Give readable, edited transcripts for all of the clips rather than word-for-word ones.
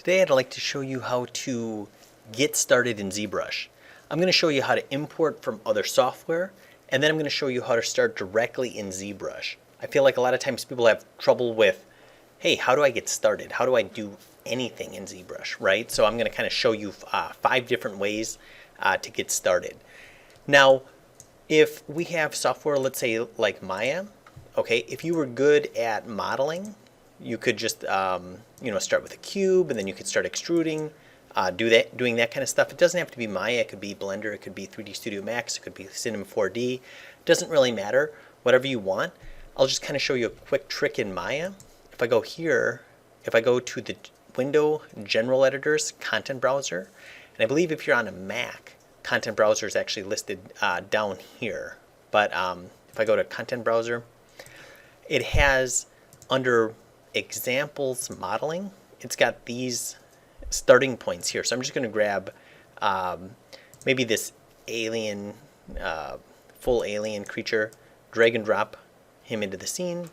Today I'd like to show you how to get started in ZBrush. I'm going to show you how to import from other software, and then I'm going to show you how to start directly in ZBrush. I feel like a lot of times people have trouble with, hey, how do I get started? How do I do anything in ZBrush, right? So I'm going to kind of show you 5 different ways to get started. Now, if we have software, let's say like Maya, okay, if you were good at modeling, you could just start with a cube, and then you could start extruding, doing that kind of stuff. It doesn't have to be Maya. It could be Blender. It could be 3D Studio Max. It could be Cinema 4D. It doesn't really matter. Whatever you want. I'll just kind of show you a quick trick in Maya. If I go here, if I go to the Window General Editors Content Browser, and I believe if you're on a Mac, Content Browser is actually listed down here. But if I go to Content Browser, it has under Examples Modeling, it's got these starting points here. So I'm just going to grab maybe this alien, full alien creature, drag and drop him into the scene,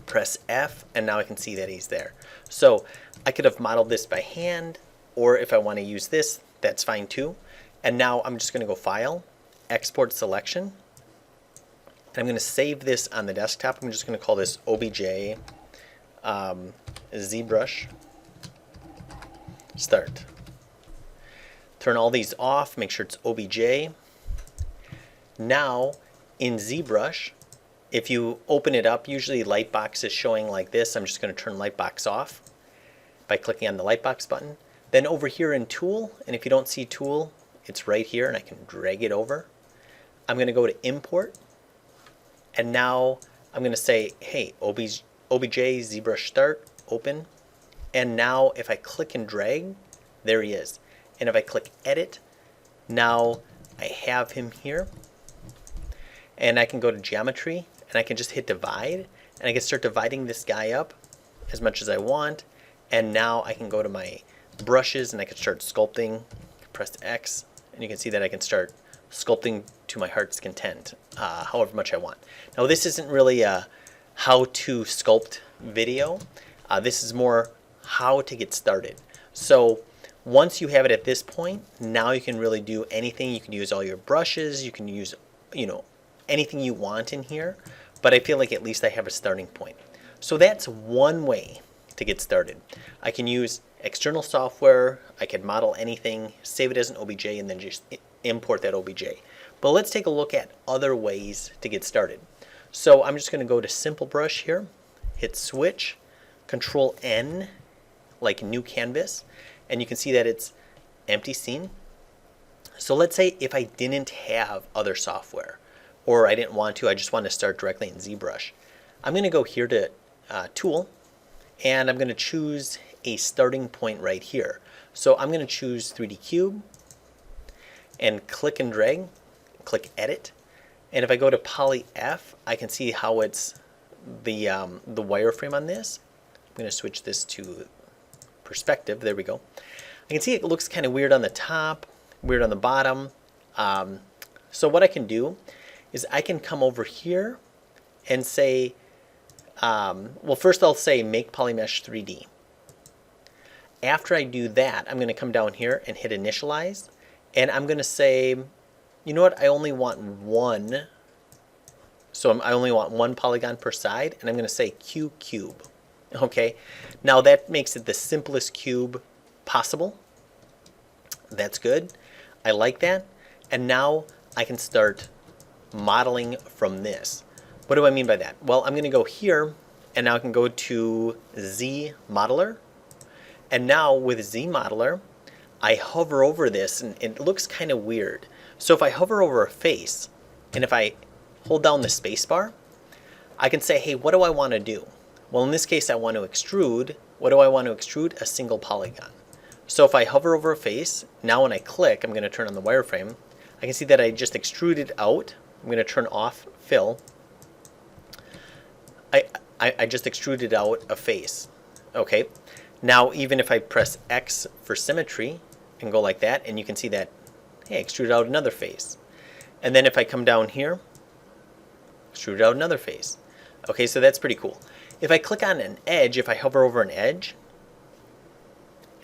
press F, and now I can see that he's there. So I could have modeled this by hand, or if I want to use this, that's fine too. And now I'm just going to go File, Export Selection, and I'm going to save this on the desktop. I'm just going to call this OBJ ZBrush Start. Turn all these off, make sure it's OBJ. Now in ZBrush, if you open it up, usually Lightbox is showing like this. I'm just going to turn Lightbox off by clicking on the Lightbox button. Then over here in Tool, and if you don't see Tool, it's right here and I can drag it over. I'm going to go to Import, and now I'm going to say, hey, OBJ ZBrush Start, open. And now if I click and drag, there he is. And if I click Edit, now I have him here. And I can go to Geometry, and I can just hit Divide, and I can start dividing this guy up as much as I want. And now I can go to my brushes, and I can start sculpting. Press X, and you can see that I can start sculpting to my heart's content, however much I want. Now this isn't really a how to sculpt video. This is more how to get started. So once you have it at this point, now you can really do anything. You can use all your brushes. You can use, anything you want in here. But I feel like at least I have a starting point. So that's one way to get started. I can use external software. I can model anything, save it as an OBJ, and then just import that OBJ. But let's take a look at other ways to get started. So I'm just going to go to Simple Brush here, hit Switch, Control N, like New Canvas, and you can see that it's empty scene. So let's say if I didn't have other software, or I didn't want to, I just want to start directly in ZBrush. I'm going to go here to Tool, and I'm going to choose a starting point right here. So I'm going to choose 3D Cube, and click and drag, click Edit. And if I go to Poly F, I can see how it's the wireframe on this. I'm going to switch this to perspective. There we go. I can see it looks kind of weird on the top, weird on the bottom. So what I can do is I can come over here and say, well, first I'll say Make Polymesh 3D. After I do that, I'm going to come down here and hit Initialize. And I'm going to say, you know what, I only want one. So I only want one polygon per side, and I'm going to say Q cube. Okay, now that makes it the simplest cube possible. That's good. I like that. And now I can start modeling from this. What do I mean by that? Well, I'm going to go here, and now I can go to ZModeler. And now with ZModeler, I hover over this, and it looks kind of weird. So if I hover over a face, and if I hold down the space bar, I can say, hey, what do I want to do? Well, in this case, I want to extrude. What do I want to extrude? A single polygon. So if I hover over a face, now when I click, I'm going to turn on the wireframe. I can see that I just extruded out. I'm going to turn off fill. I just extruded out a face. Okay. Now, even if I press X for symmetry and go like that, and you can see that, hey, I extruded out another face. And then if I come down here, extruded out another face. Okay, so that's pretty cool. If I click on an edge, if I hover over an edge,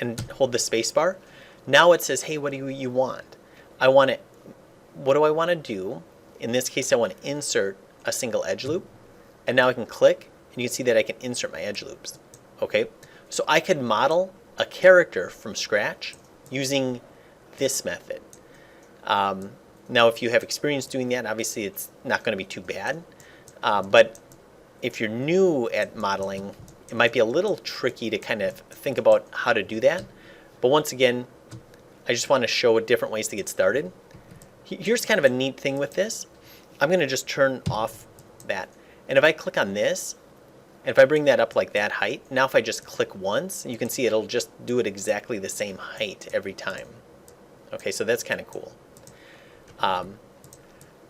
and hold the space bar, now it says, hey, what do you want? What do I want to do? In this case, I want to insert a single edge loop. And now I can click, and you can see that I can insert my edge loops. Okay, so I could model a character from scratch using this method. Now, if you have experience doing that, obviously it's not going to be too bad. But if you're new at modeling, it might be a little tricky to kind of think about how to do that. But once again, I just want to show different ways to get started. Here's kind of a neat thing with this. I'm going to just turn off that. And if I click on this, and if I bring that up like that height, now if I just click once, you can see it'll just do it exactly the same height every time. Okay, so that's kind of cool.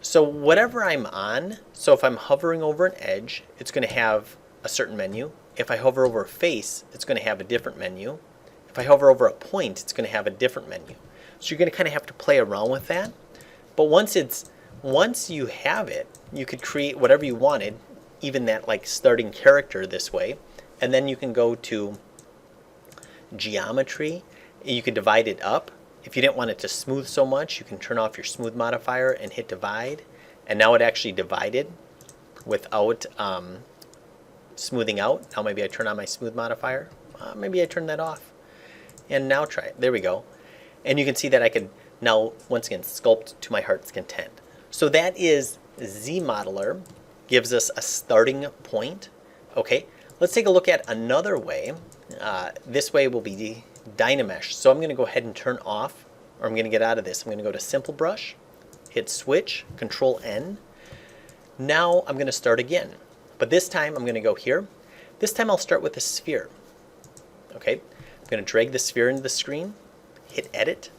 So whatever I'm on, so if I'm hovering over an edge, it's going to have a certain menu. If I hover over a face, it's going to have a different menu. If I hover over a point, it's going to have a different menu. So you're going to kind of have to play around with that. But once you have it, you could create whatever you wanted, even that like starting character this way. And then you can go to geometry. You could divide it up. If you didn't want it to smooth so much, you can turn off your smooth modifier and hit divide. And now it actually divided without smoothing out. Now maybe I turn on my smooth modifier. Maybe I turn that off. And now try it. There we go. And you can see that I could now, once again, sculpt to my heart's content. So that is ZModeler. Gives us a starting point. Okay, let's take a look at another way. This way will be Dynamesh. So I'm going to go ahead and turn off, or I'm going to get out of this. I'm going to go to Simple Brush, hit Switch, Control N. Now I'm going to start again. But this time I'm going to go here. This time I'll start with a sphere. Okay, I'm going to drag the sphere into the screen, hit Edit.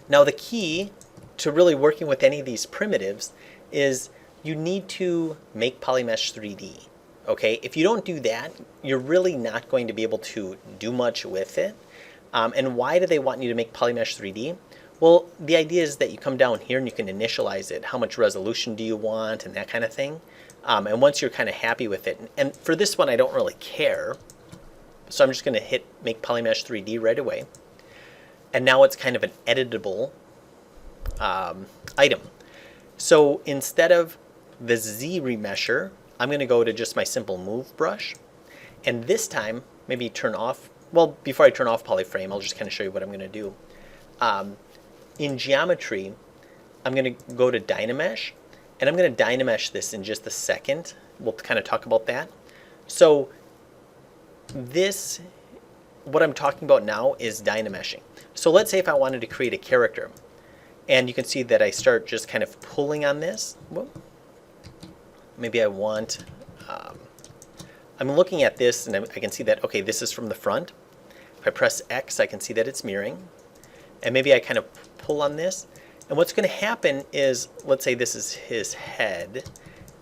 Now the key to really working with any of these primitives is you need to make Polymesh 3D. Okay, if you don't do that, you're really not going to be able to do much with it. And why do they want you to make Polymesh 3D? Well, the idea is that you come down here and you can initialize it. How much resolution do you want and that kind of thing. And once you're kind of happy with it, and for this one I don't really care, so I'm just going to hit make Polymesh 3D right away. And now it's kind of an editable item. So instead of the Z remesher, I'm going to go to just my simple move brush. And this time, maybe turn off, well, before I turn off polyframe, I'll just kind of show you what I'm going to do. In geometry, I'm going to go to Dynamesh, and I'm going to Dynamesh this in just a second. We'll kind of talk about that. So this, what I'm talking about now is Dynameshing. So let's say if I wanted to create a character, and you can see that I start just kind of pulling on this. Well, maybe I want, I'm looking at this and I can see that, okay, this is from the front. If I press X, I can see that it's mirroring. And maybe I kind of pull on this. And what's going to happen is, let's say this is his head.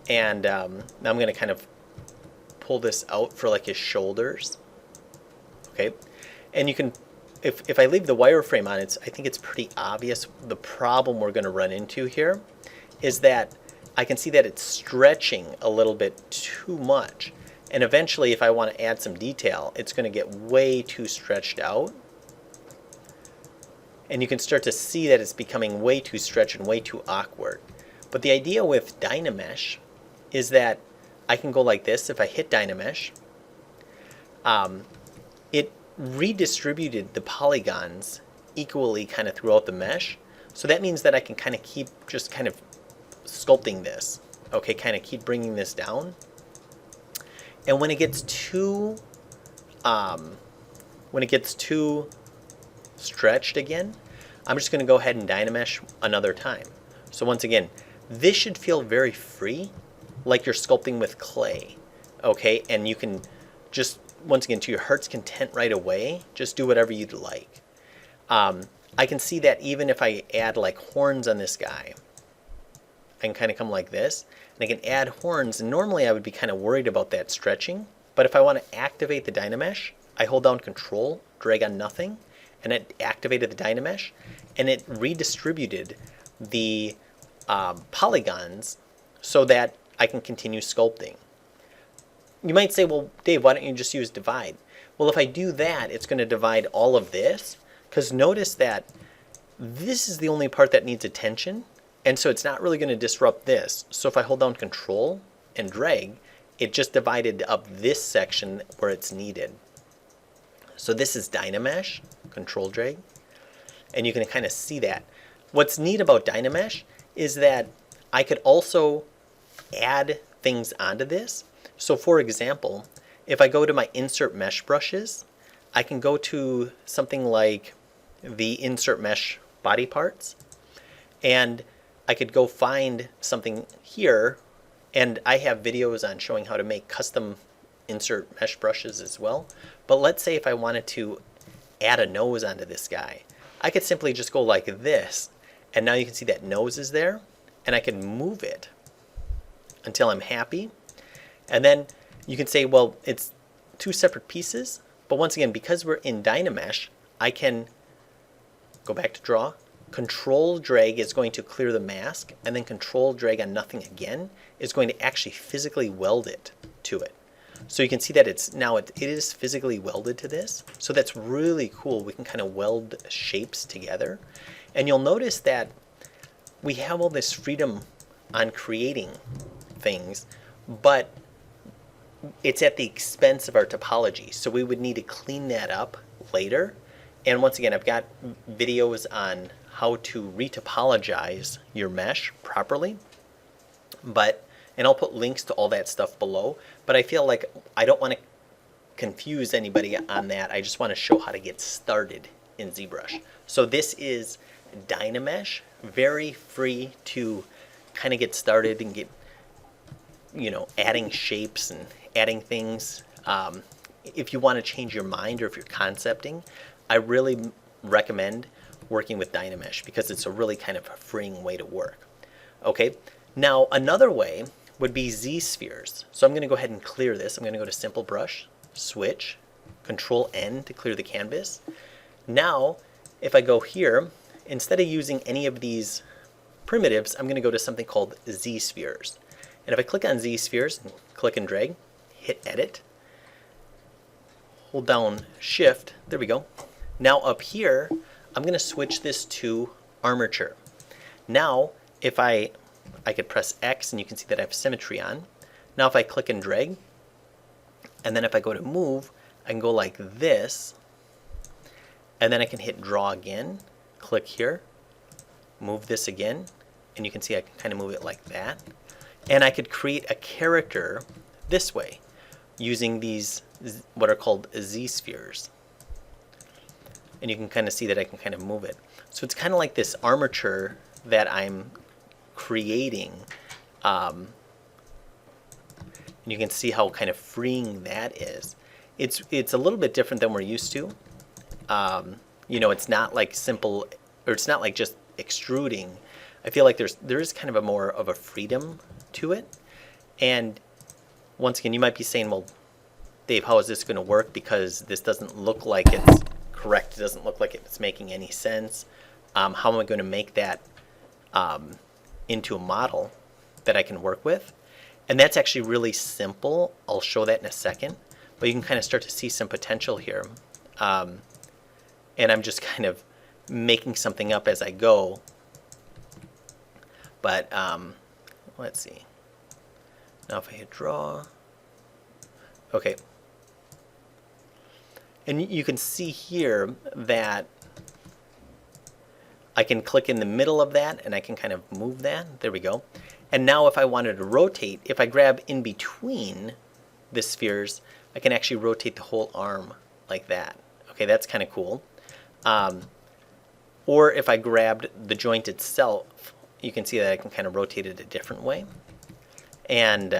And now I'm going to kind of pull this out for like his shoulders. Okay. And you can, if I leave the wireframe on, I think it's pretty obvious. The problem we're going to run into here is that I can see that it's stretching a little bit too much. And eventually, if I want to add some detail, it's going to get way too stretched out. And you can start to see that it's becoming way too stretched and way too awkward. But the idea with Dynamesh is that I can go like this. If I hit Dynamesh, it redistributed the polygons equally kind of throughout the mesh. So that means that I can kind of keep just kind of sculpting this. Okay, kind of keep bringing this down. And when it gets too stretched again, I'm just going to go ahead and Dynamesh another time. So once again, this should feel very free, like you're sculpting with clay. Okay, and you can just, once again, to your heart's content right away, just do whatever you'd like. I can see that even if I add like horns on this guy, I can kind of come like this, and I can add horns, and normally I would be kind of worried about that stretching, but if I want to activate the Dynamesh, I hold down Control, drag on nothing, and it activated the Dynamesh, and it redistributed the polygons so that I can continue sculpting. You might say, well, Dave, why don't you just use divide? Well, if I do that, it's going to divide all of this, because notice that this is the only part that needs attention, and so it's not really going to disrupt this. So if I hold down Control and drag, it just divided up this section where it's needed. So this is Dynamesh, Control drag, and you can kind of see that. What's neat about Dynamesh is that I could also add things onto this. So for example, if I go to my Insert Mesh brushes, I can go to something like the Insert Mesh body parts, and I could go find something here, and I have videos on showing how to make custom insert mesh brushes as well. But let's say if I wanted to add a nose onto this guy, I could simply just go like this, and now you can see that nose is there, and I can move it until I'm happy. And then you can say, well, it's two separate pieces, but once again, because we're in Dynamesh, I can go back to draw. Control drag is going to clear the mask, and then Control drag on nothing again is going to actually physically weld it to it. So you can see that it is physically welded to this. So that's really cool. We can kind of weld shapes together. And you'll notice that we have all this freedom on creating things, but it's at the expense of our topology. So we would need to clean that up later. And once again, I've got videos on how to retopologize your mesh properly. And I'll put links to all that stuff below. But I feel like I don't want to confuse anybody on that. I just want to show how to get started in ZBrush. So this is Dynamesh, very free to kind of get started and get, adding shapes and adding things. If you want to change your mind or if you're concepting, I really recommend working with Dynamesh because it's a really kind of a freeing way to work. Okay, now another way would be ZSpheres. So I'm going to go ahead and clear this. I'm going to go to Simple Brush, Switch, Control N to clear the canvas. Now, if I go here, instead of using any of these primitives, I'm going to go to something called ZSpheres. And if I click on ZSpheres and click and drag, hit Edit, hold down Shift, there we go. Now up here, I'm going to switch this to Armature. Now, if I could press X and you can see that I have symmetry on. Now if I click and drag, and then if I go to move, I can go like this, and then I can hit draw again, click here, move this again, and you can see I can kind of move it like that. And I could create a character this way using these what are called ZSpheres. And you can kind of see that I can kind of move it. So it's kind of like this armature that I'm creating. And you can see how kind of freeing that is. It's a little bit different than we're used to. It's not like simple, or it's not like just extruding. I feel like there is kind of a more of a freedom to it. And once again, you might be saying, well, Dave, how is this going to work? Because this doesn't look like it's correct. It doesn't look like it's making any sense. How am I going to make that into a model that I can work with? And that's actually really simple. I'll show that in a second. But you can kind of start to see some potential here. And I'm just kind of making something up as I go. But let's see. Now if I hit draw. Okay. And you can see here that I can click in the middle of that and I can kind of move that. There we go. And now if I wanted to rotate, if I grab in between the spheres, I can actually rotate the whole arm like that. Okay, that's kind of cool. Or if I grabbed the joint itself, you can see that I can kind of rotate it a different way. And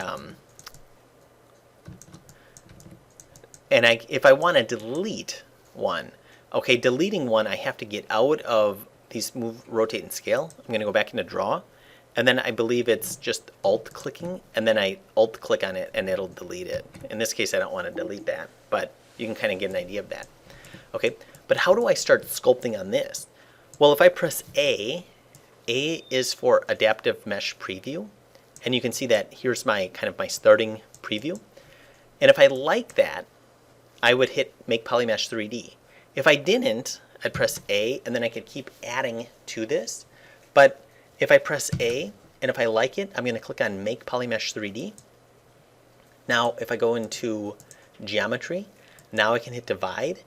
if I want to delete one, okay, deleting one, I have to get out of these move, rotate, and scale. I'm going to go back into draw, and then I believe it's just alt-clicking, and then I alt-click on it, and it'll delete it. In this case, I don't want to delete that, but you can kind of get an idea of that. Okay, but how do I start sculpting on this? Well, if I press A is for Adaptive Mesh Preview, and you can see that here's my kind of my starting preview. And if I like that, I would hit Make Polymesh 3D. If I didn't, I'd press A, and then I could keep adding to this. But if I press A, and if I like it, I'm going to click on Make Polymesh 3D. Now, if I go into Geometry, now I can hit Divide,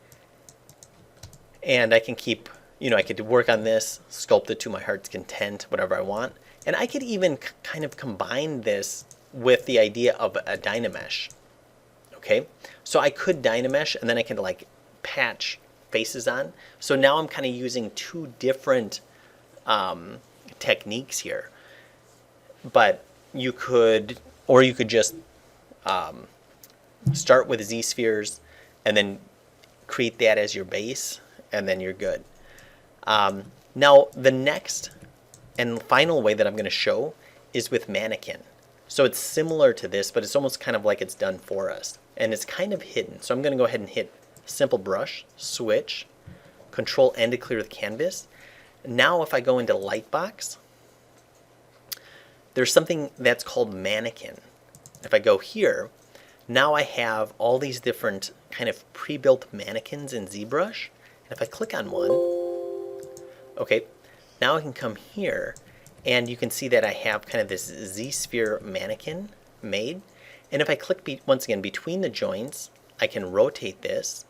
and I can keep, I could work on this, sculpt it to my heart's content, whatever I want. And I could even kind of combine this with the idea of a Dynamesh. Okay, so I could Dynamesh, and then I can like patch faces on. So now I'm kind of using two different techniques here. But you could, or you could just start with ZSpheres and then create that as your base, and then you're good. Now the next and final way that I'm going to show is with Mannequin. So it's similar to this, but it's almost kind of like it's done for us. And it's kind of hidden. So I'm going to go ahead and hit Simple Brush, Switch, Control N to clear the canvas. Now if I go into Lightbox, there's something that's called Mannequin. If I go here, now I have all these different kind of pre-built mannequins in ZBrush. And if I click on one, okay, now I can come here, and you can see that I have kind of this Z-sphere mannequin made. And if I click, once again, between the joints, I can rotate this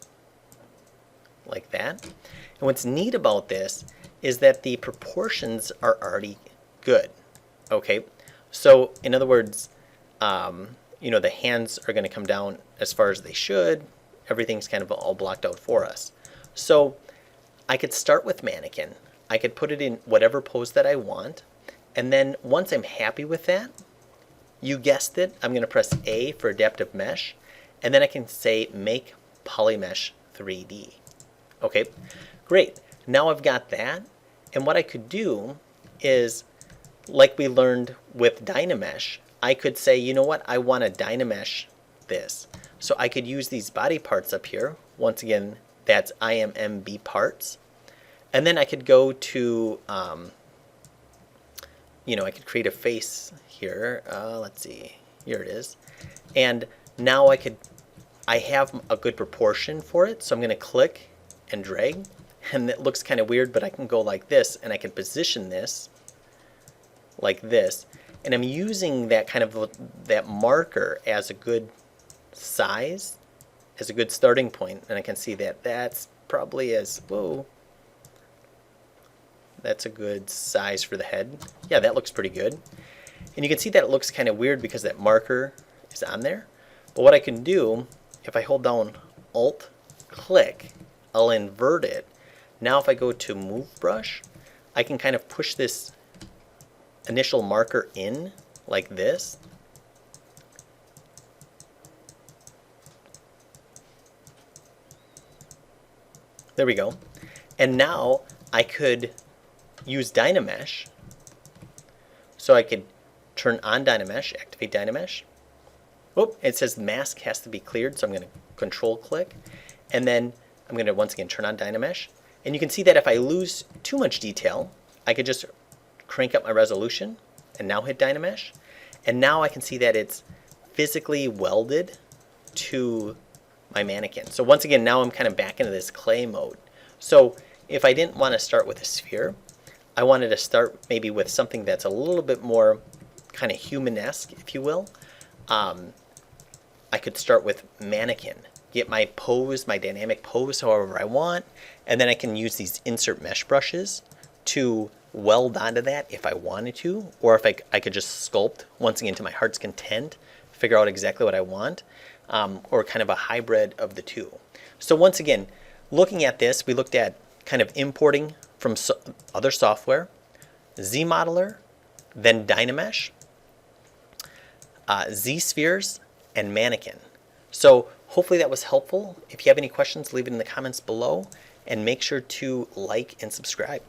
like that. And what's neat about this is that the proportions are already good. Okay, so in other words, the hands are going to come down as far as they should. Everything's kind of all blocked out for us. So I could start with Mannequin. I could put it in whatever pose that I want. And then once I'm happy with that, you guessed it, I'm going to press A for Adaptive Mesh. And then I can say Make Polymesh 3D. Okay, great. Now I've got that. And what I could do is, like we learned with Dynamesh, I could say, you know what, I want to Dynamesh this. So I could use these body parts up here. Once again, that's IMMB parts. And then I could go to, I could create a face here. Let's see, here it is. And now I have a good proportion for it. So I'm going to click and drag. And it looks kind of weird, but I can go like this, and I can position this like this. And I'm using that kind of that marker as a good size, as a good starting point. And I can see that that's probably that's a good size for the head. Yeah, that looks pretty good. And you can see that it looks kind of weird because that marker is on there. But what I can do, if I hold down Alt, click, I'll invert it. Now if I go to Move Brush, I can kind of push this initial marker in like this. There we go. And now I could use Dynamesh. So I could turn on Dynamesh, activate Dynamesh. Whoop, it says the mask has to be cleared, so I'm going to Control click. And then I'm going to once again turn on Dynamesh. And you can see that if I lose too much detail, I could just crank up my resolution and now hit Dynamesh. And now I can see that it's physically welded to my mannequin. So once again, now I'm kind of back into this clay mode. So if I didn't want to start with a sphere, I wanted to start maybe with something that's a little bit more kind of human-esque, if you will. I could start with Mannequin, get my pose, my dynamic pose however I want, and then I can use these insert mesh brushes to weld onto that if I wanted to, or if I could just sculpt once again to my heart's content, figure out exactly what I want, or kind of a hybrid of the two. So once again, looking at this, we looked at kind of importing from other software, ZModeler, then Dynamesh, ZSpheres, and Mannequin. So hopefully that was helpful. If you have any questions, leave it in the comments below, and make sure to like and subscribe.